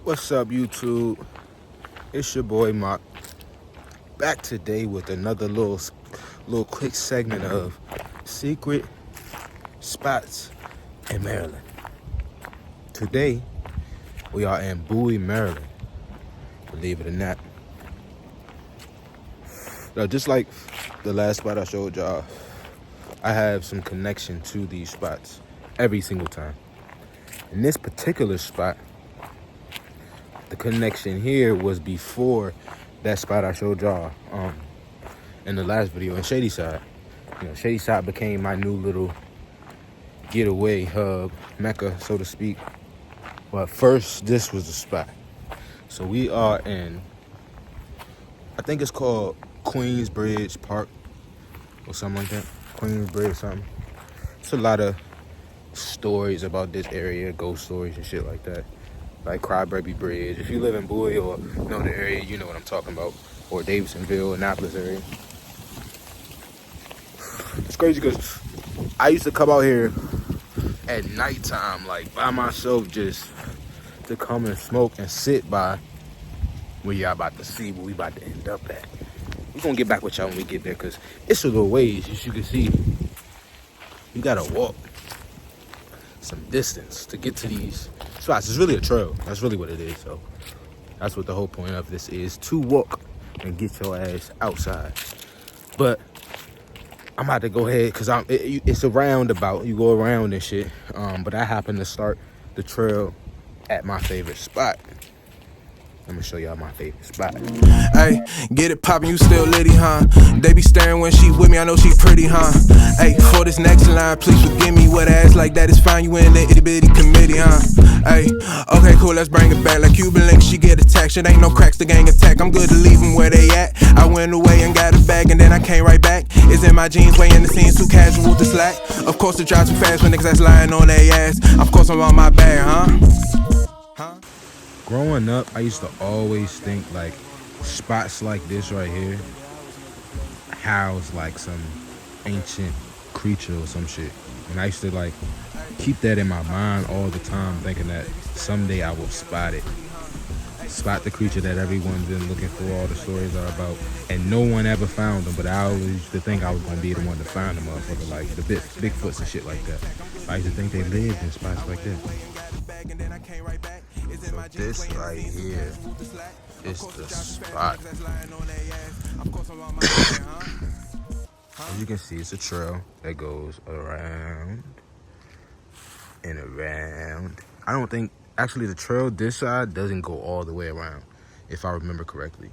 What's up, YouTube? It's your boy Mock, back today with another little quick segment of secret spots in Maryland. Today we are in Bowie, Maryland. Believe it or not. Now, just like the last spot I showed y'all, I have some connection to these spots every single time. In this particular spot, the connection here was before that spot I showed y'all in the last video in Shady Side. You know, Shady Side became my new little getaway hub, mecca, so to speak. But first, this was the spot. So we are in, I think it's called Queensbridge Park or something like that. Queensbridge something. It's a lot of stories about this area, ghost stories and shit like that. Like Crybaby Bridge. If you live in Bowie or know the area, you know what I'm talking about. Or Davidsonville, Annapolis area. It's crazy because I used to come out here at nighttime, like by myself, just to come and smoke and sit by where y'all about to see where we about to end up at. We're gonna get back with y'all when we get there because it's a little ways, as you can see. You gotta walk some distance to get to these spots. It's really a trail. That's really what it is. So that's what the whole point of this is, to walk and get your ass outside. But I'm about to go ahead because it's a roundabout. You go around and shit. But I happen to start the trail at my favorite spot. I'm gonna show y'all my favorite spot. Hey, get it poppin', you still litty, huh? They be staring when she with me, I know she pretty, huh? Hey, for this next line, please forgive me. What ass like that is fine, you in the itty bitty committee, huh? Hey, okay, cool, let's bring it back. Like Cuban links, she get attacked. Shit ain't no cracks, the gang attack. I'm good to leave them where they at. I went away and got a bag, and then I came right back. It's in my jeans, way in the scenes, too casual to slack. Of course, to drive too fast when niggas that's lying on their ass. Of course, I'm on my bag, huh? Growing up, I used to always think like spots like this right here house like some ancient creature or some shit. And I used to like keep that in my mind all the time, thinking that someday I will spot it. Spot the creature that everyone's been looking for, all the stories are about. And no one ever found them, but I always used to think I was gonna be the one to find them, motherfucker, like the Bigfoots and shit like that. I used to think they lived in spots like this. So this right here is the spot. As you can see, it's a trail that goes around and around. I don't think, actually the trail this side doesn't go all the way around, if I remember correctly.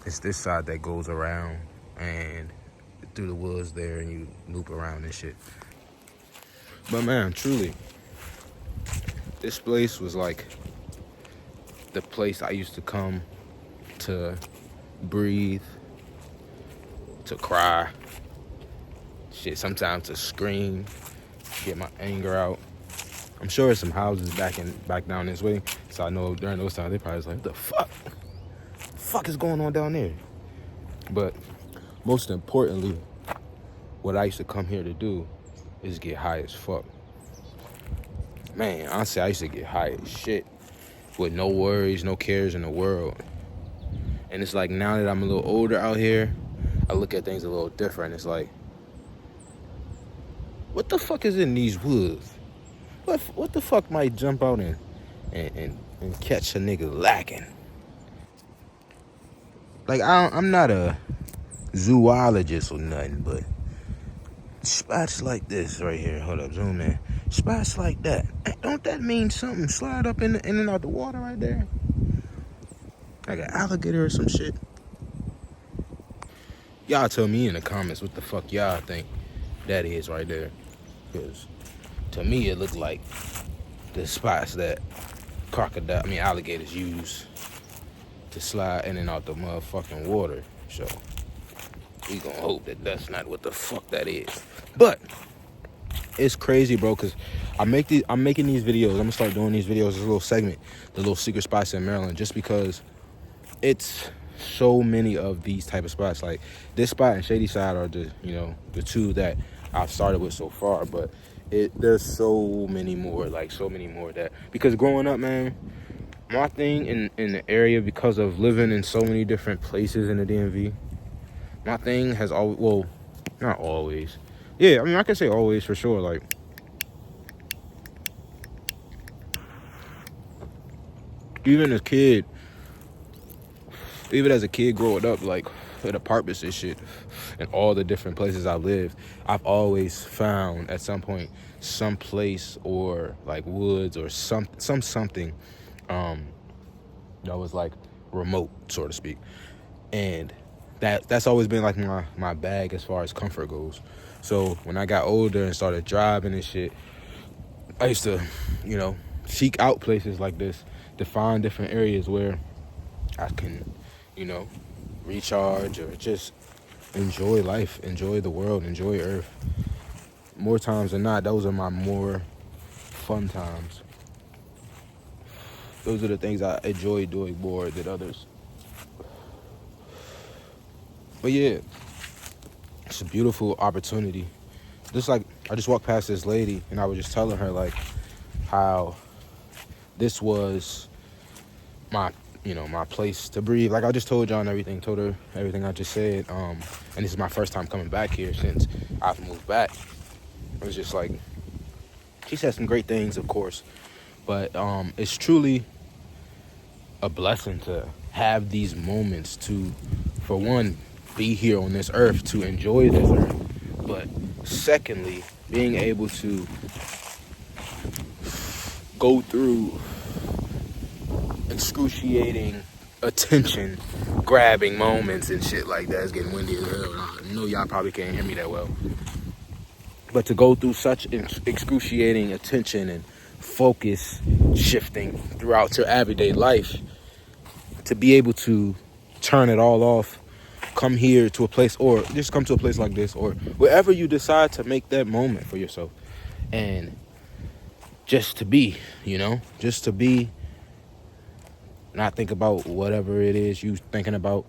It's this side that goes around and through the woods there, and you loop around and shit. But man, truly, this place was like the place I used to come to breathe, to cry, shit, sometimes to scream, get my anger out. I'm sure there's some houses back down this way, so I know during those times they probably was like, what the fuck is going on down there? But most importantly, what I used to come here to do is get high as fuck. Man, honestly, I used to get high as shit with no worries, no cares in the world. And it's like now that I'm a little older out here, I look at things a little different. It's like, what the fuck is in these woods? What the fuck might jump out and catch a nigga lacking? Like, I'm not a zoologist or nothing, but spots like this right here, hold up, zoom in. Spots like that, don't that mean something slide up in and out the water right there? Like an alligator or some shit? Y'all tell me in the comments what the fuck y'all think that is right there. Because to me, it looked like the spots that alligators use to slide in and out the motherfucking water. So we gonna hope that that's not what the fuck that is. But it's crazy, bro, because I'm making these videos. I'm gonna start doing these videos as a little segment, the little secret spots in Maryland, just because it's so many of these type of spots. Like this spot and Shady Side are the two that I've started with so far, but there's so many more that, because growing up, man, my thing in the area, because of living in so many different places in the DMV, my thing has always, well, not always. Yeah, I mean, I can say always for sure. Like, even as a kid growing up, like, in apartments and shit, and all the different places I've lived, I've always found at some point some place or like woods or something that was like remote, so to speak. And that's always been like my bag as far as comfort goes. So when I got older and started driving and shit, I used to, seek out places like this to find different areas where I can, recharge or just enjoy life, enjoy the world, enjoy Earth. More times than not, those are my more fun times. Those are the things I enjoy doing more than others. But yeah, it's a beautiful opportunity. Just like I just walked past this lady and I was just telling her like how this was my place to breathe. Like I just told y'all and everything, told her everything I just said. And this is my first time coming back here since I've moved back. It was just like, she said some great things, of course, but it's truly a blessing to have these moments to, for one, be here on this earth, to enjoy this earth, but secondly, being able to go through excruciating attention grabbing moments and shit like that. It's getting windy as hell. I know y'all probably can't hear me that well, but to go through such excruciating attention and focus shifting throughout your everyday life, to be able to turn it all off, come here to a place, or just come to a place like this, or wherever you decide to make that moment for yourself, and just to be, just to be, not think about whatever it is you thinking about,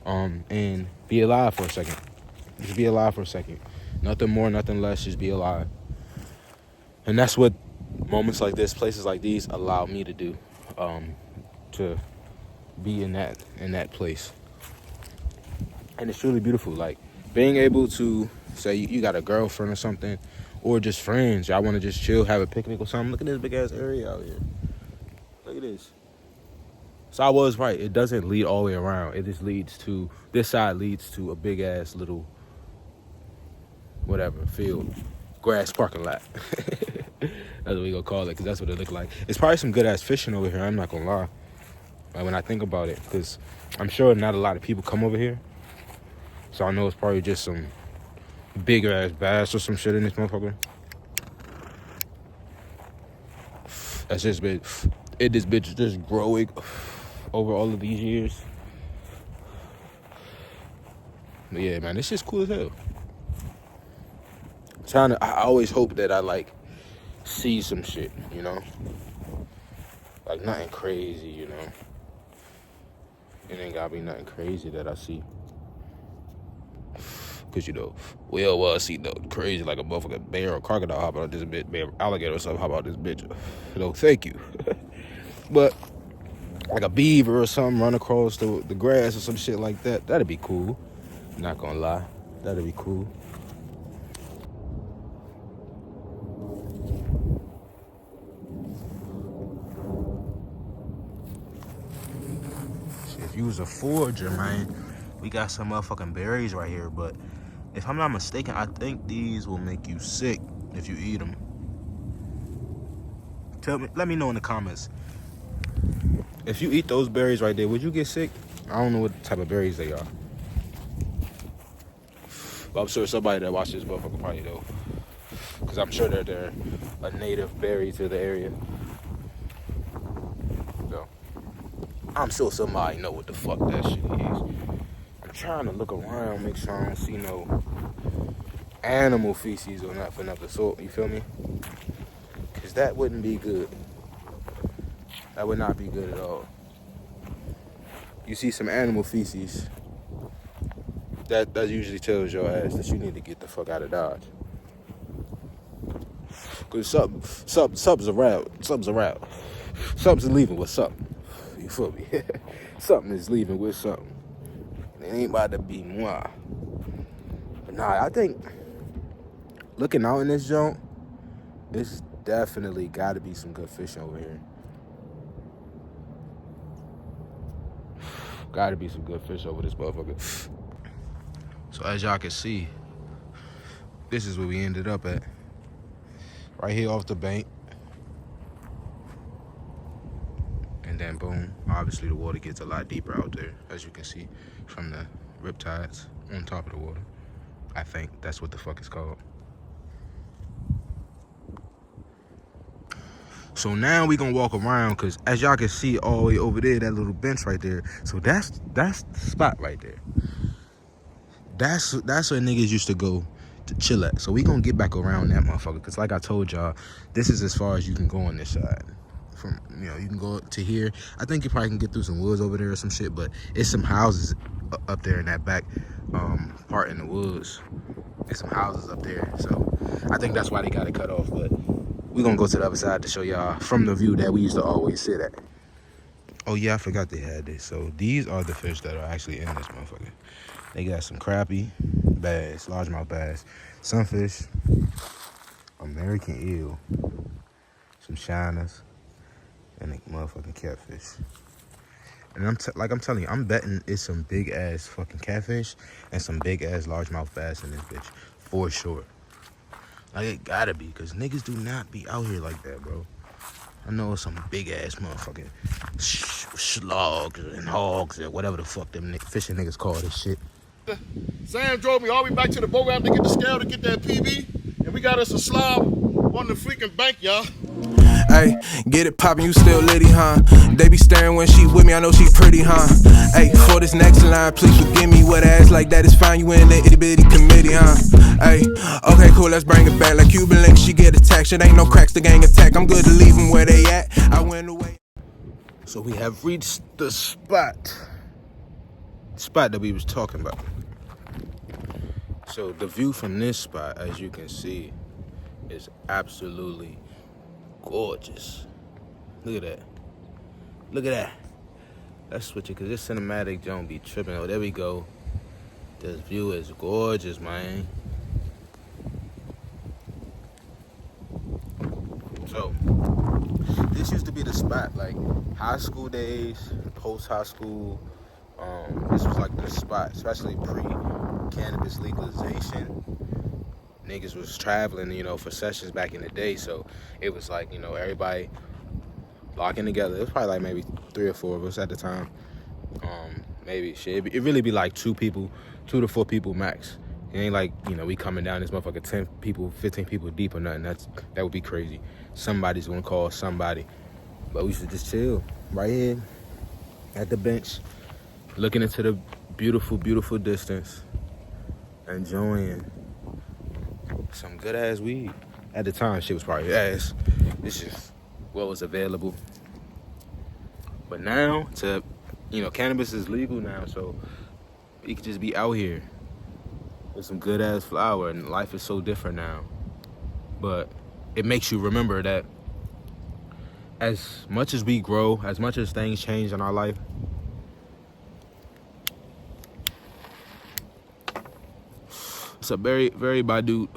and be alive for a second. Just be alive for a second. Nothing more, nothing less, just be alive. And that's what moments like this, places like these, allow me to do, to be in that place. And it's truly beautiful. Like, being able to say you got a girlfriend or something, or just friends, y'all want to just chill, have a picnic or something. Look at this big ass area out here. Look at this. So I was right. It doesn't lead all the way around. It just leads to, this side leads to a big ass little, whatever, field, grass parking lot. That's what we gonna call it, because that's what it look like. It's probably some good ass fishing over here, I'm not gonna lie. Like, when I think about it, because I'm sure not a lot of people come over here. So I know it's probably just some bigger ass bass or some shit in this motherfucker. That's just been, this bitch is just growing over all of these years. But yeah, man, this shit's cool as hell. I always hope that I like see some shit, like nothing crazy, It ain't gotta be nothing crazy that I see. Cause we all want to see crazy like a motherfucking bear or crocodile hop out this bitch, bear, alligator or something hop out this bitch. Thank you. But like a beaver or something run across the grass or some shit like that, that'd be cool. Not gonna lie, that'd be cool. If you was a forager, man, we got some motherfucking berries right here, but if I'm not mistaken, I think these will make you sick if you eat them. Let me know in the comments. If you eat those berries right there, would you get sick? I don't know what type of berries they are. But I'm sure somebody that watches this motherfucker probably know. Because I'm sure they're a native berry to the area. So, I'm sure somebody know what the fuck that shit is. I'm trying to look around, make sure I don't see no animal feces or nothing of the sort, you feel me? Because that wouldn't be good. That would not be good at all. You see some animal feces, that usually tells your ass that you need to get the fuck out of Dodge. Because something's around. Something's leaving. What's up? You feel me? Something is leaving with something. It ain't about to be moi. But nah, I think looking out in this joint, it's definitely got to be some good fishing over here. Got to be some good fish over this motherfucker. So as y'all can see, this is where we ended up at. Right here off the bank. And then boom, obviously the water gets a lot deeper out there, as you can see from the riptides on top of the water. I think that's what the fuck it's called. So now we gonna walk around, because as y'all can see all the way over there, that little bench right there. So that's the spot right there. That's where niggas used to go to chill at. So we gonna get back around that motherfucker, because like I told y'all, this is as far as you can go on this side. From, you know, you can go to here. I think you probably can get through some woods over there or some shit, but it's some houses up there in that back part in the woods. There's some houses up there, so I think that's why they got it cut off. But we gonna go to the other side to show y'all from the view that we used to always sit at. Oh yeah, I forgot they had this. So these are the fish that are actually in this motherfucker. They got some crappie, bass, largemouth bass, sunfish, American eel, some shiners, and a motherfucking catfish. And I'm telling you, I'm betting it's some big ass fucking catfish and some big ass largemouth bass in this bitch, for sure. Like, it gotta be, because niggas do not be out here like that, bro. I know it's some big ass motherfucking slugs and hogs or whatever the fuck them fishing niggas call this shit. Sam drove me all the way back to the boat ramp to get the scale to get that PB, and we got us a slob on the freaking bank, y'all. Hey, get it poppin', you still litty, huh? They be staring when she with me, I know she pretty, huh? Hey, for this next line, please forgive me. What ass like that is fine, you in the itty bitty committee, huh? Hey, okay, cool, let's bring it back. Like Cuban Link, she get attacked. Shit ain't no cracks, the gang attack. I'm good to leave them where they at. I went away. So we have reached the spot that we was talking about. So the view from this spot, as you can see, is absolutely gorgeous. Look at that. Look at that. Let's switch it, because this cinematic don't be tripping. Oh, there we go. This view is gorgeous, man. So this used to be the spot, like high school days, post high school. This was like the spot, especially pre-cannabis legalization. Niggas was traveling, you know, for sessions back in the day, so it was like, you know, everybody locking together. It was probably like maybe 3 or 4 of us at the time. Maybe shit. It really be like 2 to 4 people max. It ain't like, you know, we coming down this motherfucker 10 people, 15 people deep or nothing. That would be crazy. Somebody's gonna call somebody. But we should just chill right here at the bench, looking into the beautiful, beautiful distance, enjoying some good ass weed. At the time, shit was probably ass. It's just what was available. But now, you know, cannabis is legal now, so you could just be out here with some good ass flower, and life is so different now. But it makes you remember that as much as we grow, as much as things change in our life, it's a very, very minute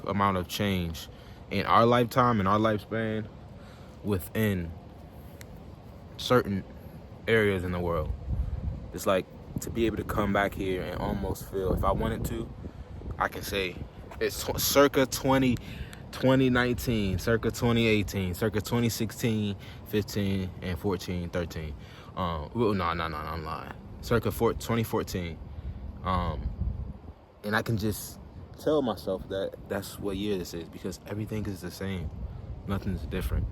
amount of change in our lifetime, in our lifespan, within certain areas in the world. It's like to be able to come back here and almost feel, if I wanted to, I can say it's circa 2019, circa 2018, circa 2016, 15, and 14, 13. Well, no, I'm lying. Circa 2014. And I can just tell myself that that's what year this is, because everything is the same. Nothing's different.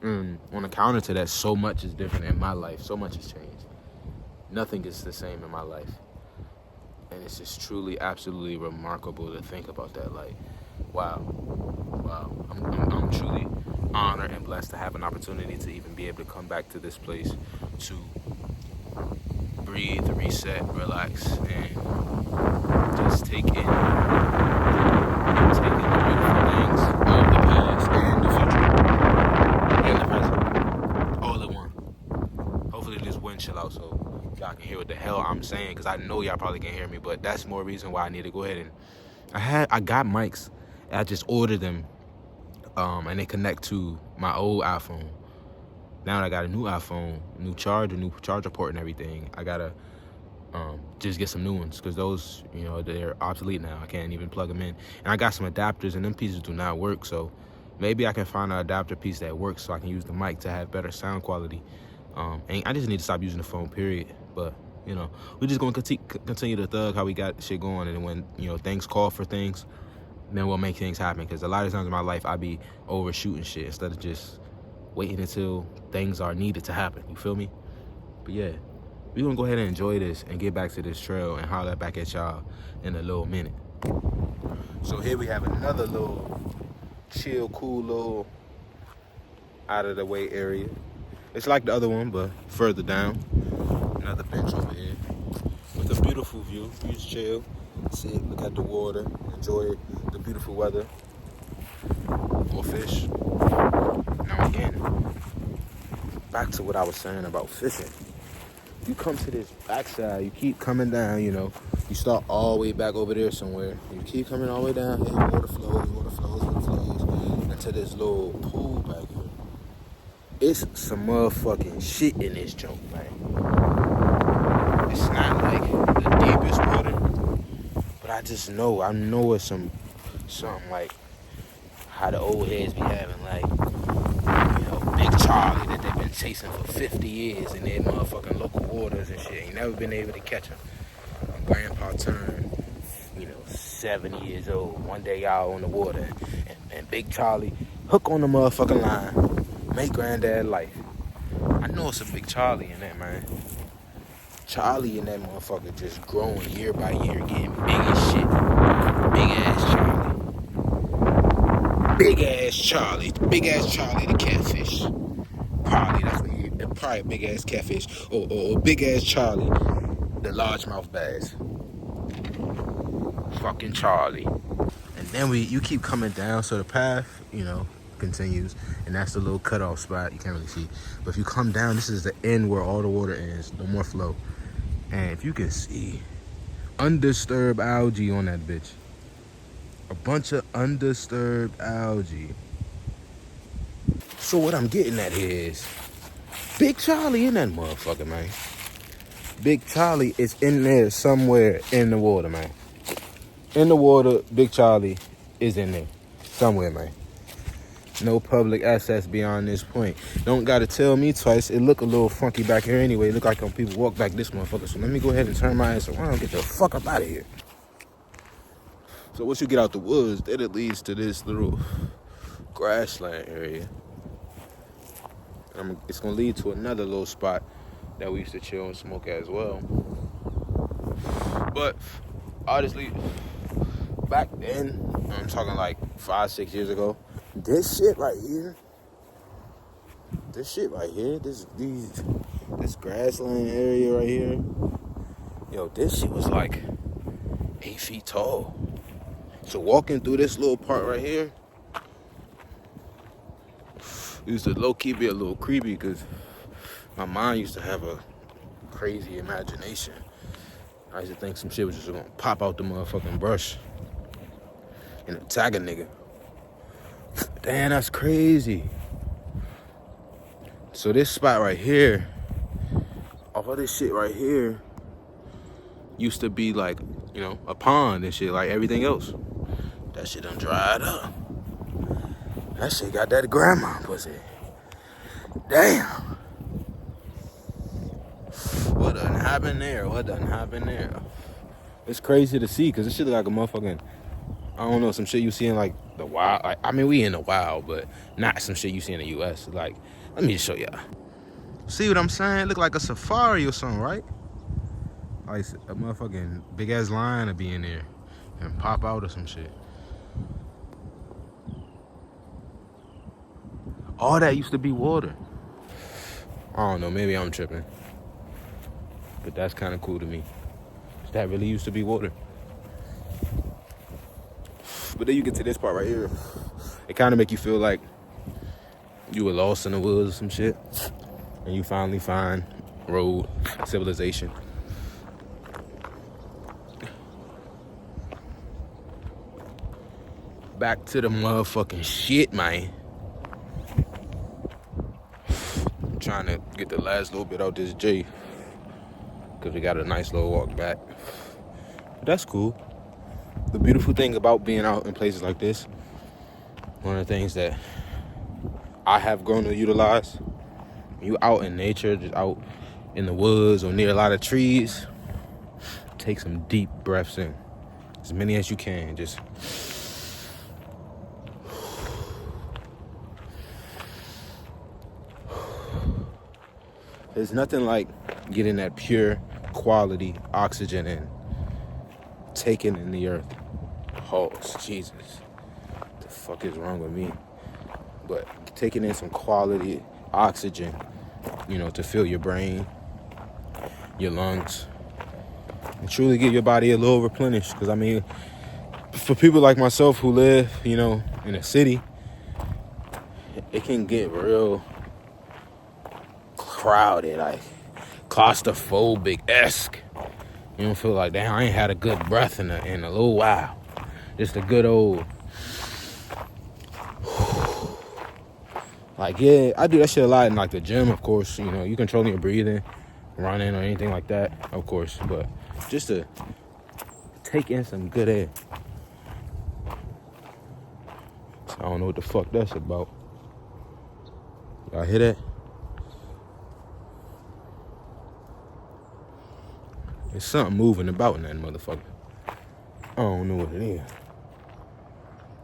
And on the counter to that, so much is different in my life. So much has changed. Nothing is the same in my life. And it's just truly, absolutely remarkable to think about that. Like, wow. I'm truly honored and blessed to have an opportunity to even be able to come back to this place to breathe, reset, relax, and just take in the beautiful things of the past and the future and the present, all of chill out so y'all can hear what the hell I'm saying, because I know y'all probably can't hear me, but that's more reason why I need to go ahead and I got mics. I just ordered them, and they connect to my old iPhone. Now that I got a new iPhone, new charger port and everything, I gotta just get some new ones, because those, you know, they're obsolete now. I can't even plug them in. And I got some adapters, and them pieces do not work, so maybe I can find an adapter piece that works so I can use the mic to have better sound quality. And I just need to stop using the phone, period. But, you know, we're just going to continue to thug how we got shit going, and when, you know, things call for things, then we'll make things happen. Because a lot of times in my life, I be overshooting shit instead of just waiting until things are needed to happen. You feel me? But yeah, we're gonna go ahead and enjoy this and get back to this trail and holler back at y'all in a little minute. So here we have another little chill, cool little out of the way area. It's like the other one, but further down. Another bench over here with a beautiful view. You just chill, sit, look at the water, enjoy the beautiful weather, or fish. Now again, back to what I was saying about fishing. You come to this backside, you keep coming down, you know, you start all the way back over there somewhere. You keep coming all the way down here, water flows, into this little pool back here. It's some motherfucking shit in this joke, man. It's not like the deepest water, but I just know, it's something like how the old heads be having, like, you know, Big Charlie that they've been chasing for 50 years in their motherfucking local waters and shit. Ain't never been able to catch him. And Grandpa turned, you know, 70 years old. One day y'all on the water, and Big Charlie hook on the motherfucking line, make Granddad life. I know it's a Big Charlie in that, man. Charlie in that motherfucker just growing year by year, getting big as shit. Big ass Charlie. Big ass Charlie. Big ass Charlie the catfish. Probably that's what he, probably big ass catfish. Or big ass Charlie the largemouth bass. Fucking Charlie. And then you keep coming down, so the path, you know, continues, and that's the little cutoff spot. You can't really see, but if you come down, this is the end where all the water ends, no more flow. And if you can see, undisturbed algae on that bitch. A bunch of undisturbed algae. So what I'm getting at is, Big Charlie in that motherfucker, man. Big Charlie is in there somewhere in the water, man. In the water, Big Charlie is in there somewhere, man. No public access beyond this point. Don't gotta tell me twice. It look a little funky back here anyway. It look like when people walk back this motherfucker. So let me go ahead and turn my ass around and get the fuck up out of here. So once you get out the woods, then it leads to this little grassland area. It's gonna lead to another little spot that we used to chill and smoke at as well. But honestly, back then, I'm talking like 5-6 years ago, this shit right here, this grassland area right here, yo, this shit was like 8 feet tall. So walking through this little part right here, it used to low-key be a little creepy, because my mind used to have a crazy imagination. I used to think some shit was just gonna pop out the motherfucking brush and attack a nigga. Damn, that's crazy. So this spot right here, all this shit right here, used to be like, you know, a pond and shit like everything else. That shit done dried up. That shit got that grandma pussy. Damn. What done happened there? It's crazy to see, because this shit look like a motherfucking, I don't know, some shit you see in like the wild. Like, I mean, we in the wild, but not some shit you see in the US. Like, let me just show y'all. See what I'm saying? Look like a safari or something, right? Like a motherfucking big ass lion to be in there and pop out or some shit. All that used to be water. I don't know, maybe I'm tripping, but that's kind of cool to me. That really used to be water. But then you get to this part right here, it kind of make you feel like you were lost in the woods or some shit, and you finally find road civilization. Back to the motherfucking shit, man. I'm trying to get the last little bit out this J, because we got a nice little walk back. But that's cool. The beautiful thing about being out in places like this, one of the things that I have grown to utilize, you out in nature, just out in the woods or near a lot of trees, take some deep breaths in, as many as you can. Just there's nothing like getting that pure quality oxygen and taking in the earth. Oh, Jesus. What the fuck is wrong with me? But taking in some quality oxygen, you know, to fill your brain, your lungs, and truly get your body a little replenished. Because, I mean, for people like myself who live, you know, in a city, it can get real crowded, like claustrophobic-esque. You don't feel like, damn, I ain't had a good breath in a little while. Just a good old, like, yeah, I do that shit a lot in, like, the gym, of course. You know, you controlling your breathing, running or anything like that, of course. But just to take in some good air. I don't know what the fuck that's about. Y'all hear that? There's something moving about in that motherfucker. I don't know what it is.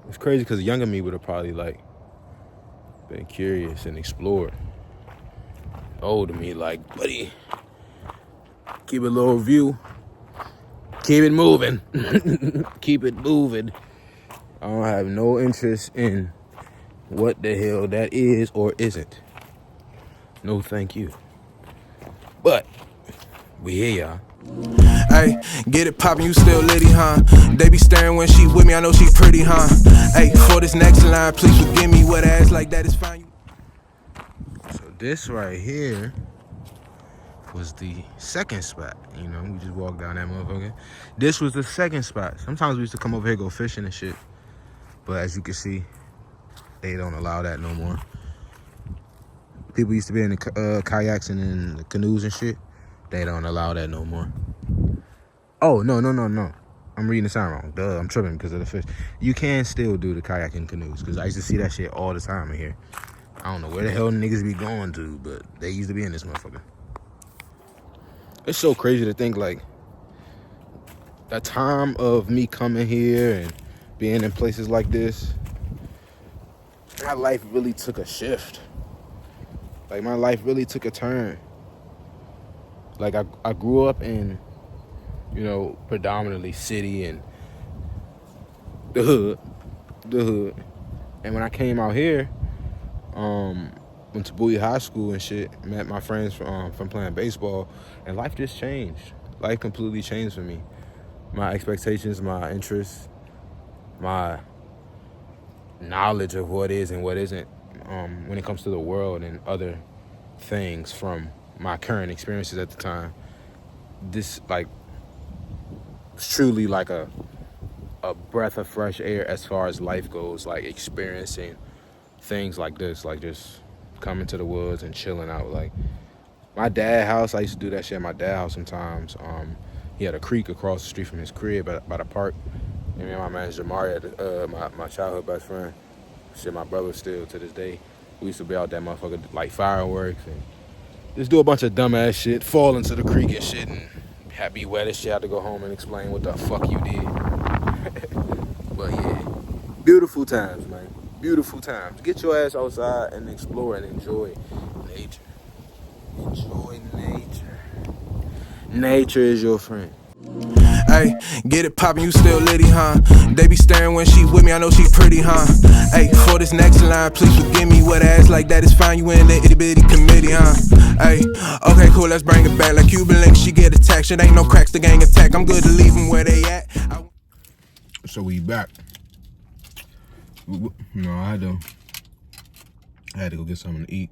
It's crazy because the younger me would have probably, like, been curious and explored. Older me, like, buddy, keep a little view. Keep it moving. Keep it moving. I don't have no interest in what the hell that is or isn't. No, thank you. But we here, y'all. Hey, get it poppin', you still litty, huh? They be staring when she with me, I know she pretty, huh? Hey, for this next line, please forgive me, what ass like that is fine. So this right here was the second spot. You know, we just walked down that motherfucker. This was the second spot. Sometimes we used to come over here, go fishing and shit. But as you can see, they don't allow that no more. People used to be in the kayaks and in the canoes and shit. They don't allow that no more. Oh, no. I'm reading the sign wrong. Duh, I'm tripping because of the fish. You can still do the kayak and canoes, because I used to see that shit all the time in here. I don't know where the hell niggas be going to, but they used to be in this motherfucker. It's so crazy to think, like, that time of me coming here and being in places like this, my life really took a shift. Like, my life really took a turn. Like, I grew up in, you know, predominantly city and the hood. And when I came out here, went to Bowie High School and shit, met my friends from playing baseball, and life just changed. Life completely changed for me. My expectations, my interests, my knowledge of what is and what isn't, when it comes to the world and other things from my current experiences at the time. This, like, it's truly like a breath of fresh air as far as life goes, like experiencing things like this, like just coming to the woods and chilling out. Like, my dad's house, I used to do that shit at my dad's house sometimes. He had a creek across the street from his crib by the park. And me and my man Jamari, my childhood best friend, shit, my brother still to this day, we used to be out that motherfucker, like fireworks and just do a bunch of dumbass shit, fall into the creek and shit, and be wet as shit. Had to go home and explain what the fuck you did. But yeah, beautiful times, man. Beautiful times. Get your ass outside and explore and enjoy nature. Enjoy nature. Nature is your friend. Hey, get it poppin', you still litty, huh? They be staring when she with me, I know she pretty, huh? Hey, for this next line, please forgive me, what ass like that is fine, you in the itty bitty committee, huh? Hey, okay, cool, let's bring it back. Like Cuban links, she get attacked, shit ain't no cracks, the gang attack. I'm good to leave them where they at. So we back. No, I had to go get something to eat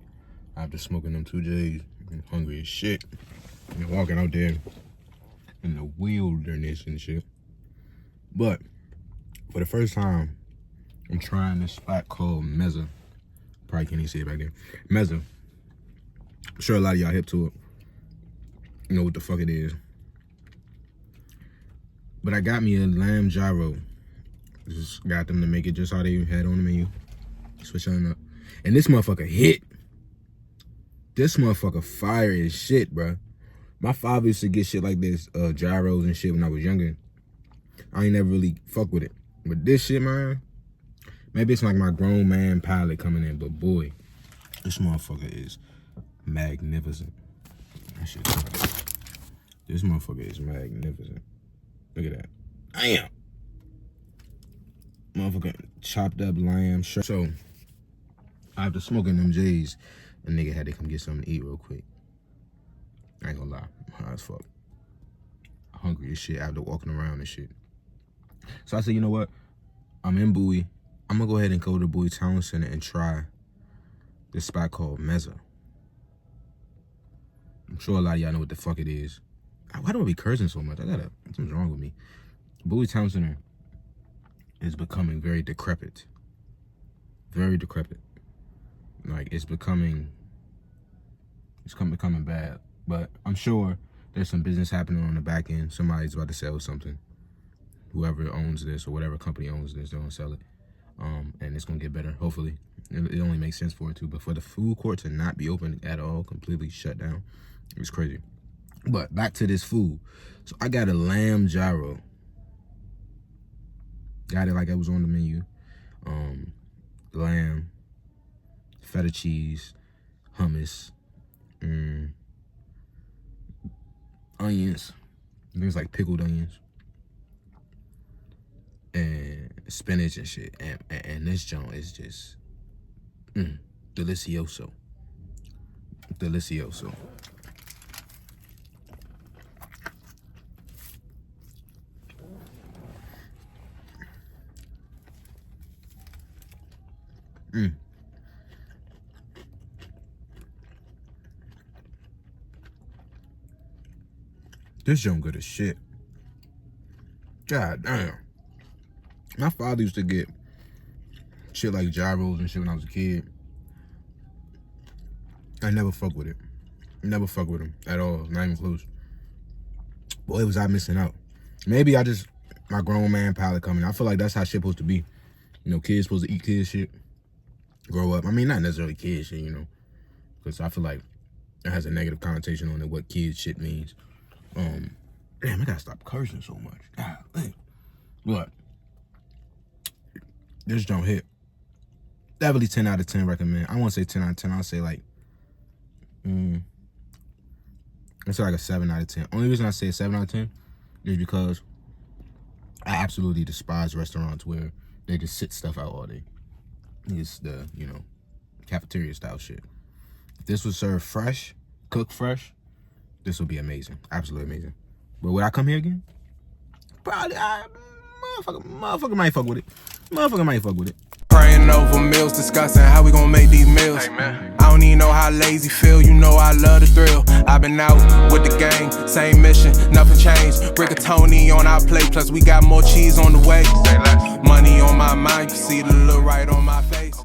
after smoking them 2 J's. I'm hungry as shit. I'm walking out there in the wilderness and shit. But for the first time, I'm trying this spot called Meza. Probably can't even see it back there. Meza. I'm sure a lot of y'all hip to it. You know what the fuck it is. But I got me a lamb gyro. Just got them to make it just how they had on the menu. Switch on up. And this motherfucker hit. This motherfucker fire as shit, bro. My father used to get shit like this, gyros and shit when I was younger. I ain't never really fuck with it. But this shit, man, maybe it's like my grown man palate coming in, but boy, this motherfucker is magnificent. That shit. This motherfucker is magnificent. Look at that. Damn. Motherfucker chopped up lamb. So, after smoking them J's, a nigga had to come get something to eat real quick. I ain't gonna lie. I'm high as fuck. Hungry as shit after walking around and shit. So I said, you know what? I'm in Bowie. I'm gonna go ahead and go to Bowie Town Center and try this spot called Meza. I'm sure a lot of y'all know what the fuck it is. Why do I be cursing so much? Something's wrong with me. Bowie Town Center is becoming very decrepit. Very decrepit. Like, it's becoming bad. But I'm sure there's some business happening on the back end. Somebody's about to sell something. Whoever owns this or whatever company owns this, they're gonna sell it. And it's gonna get better, hopefully. It only makes sense for it to. But for the food court to not be open at all, completely shut down, it's crazy. But back to this food. So I got a lamb gyro. Got it like it was on the menu. Lamb, feta cheese, hummus, onions. Things like pickled onions. And spinach and shit. And this joint is just delicioso. Delicioso. This joint good as shit. God damn. My father used to get shit like gyros and shit when I was a kid. I never fuck with it. Never fuck with him at all. Not even close. Boy, was I missing out. Maybe my grown man palate coming. I feel like that's how shit supposed to be. You know, kids supposed to eat kids shit. Grow up. I mean, not necessarily kids shit, you know. Because I feel like it has a negative connotation on it, what kids shit means. Damn, I gotta stop cursing so much. God, damn. But this don't hit. Definitely 10 out of 10 recommend. I won't say 10 out of 10. I'll say like, it's like a 7 out of 10. Only reason I say 7 out of 10 is because I absolutely despise restaurants where they just sit stuff out all day. It's the, cafeteria style shit. If this was served fresh, cooked fresh, this would be amazing. Absolutely amazing. But would I come here again? Probably. Motherfucker might fuck with it. Motherfucker might fuck with it. Praying over meals, discussing how we gon' make these meals. Amen. I don't even know how lazy feel, you know I love the thrill. I've been out with the gang, same mission, nothing changed. Rigatoni on our plate, plus we got more cheese on the way. Money on my mind, you see the look right on my face.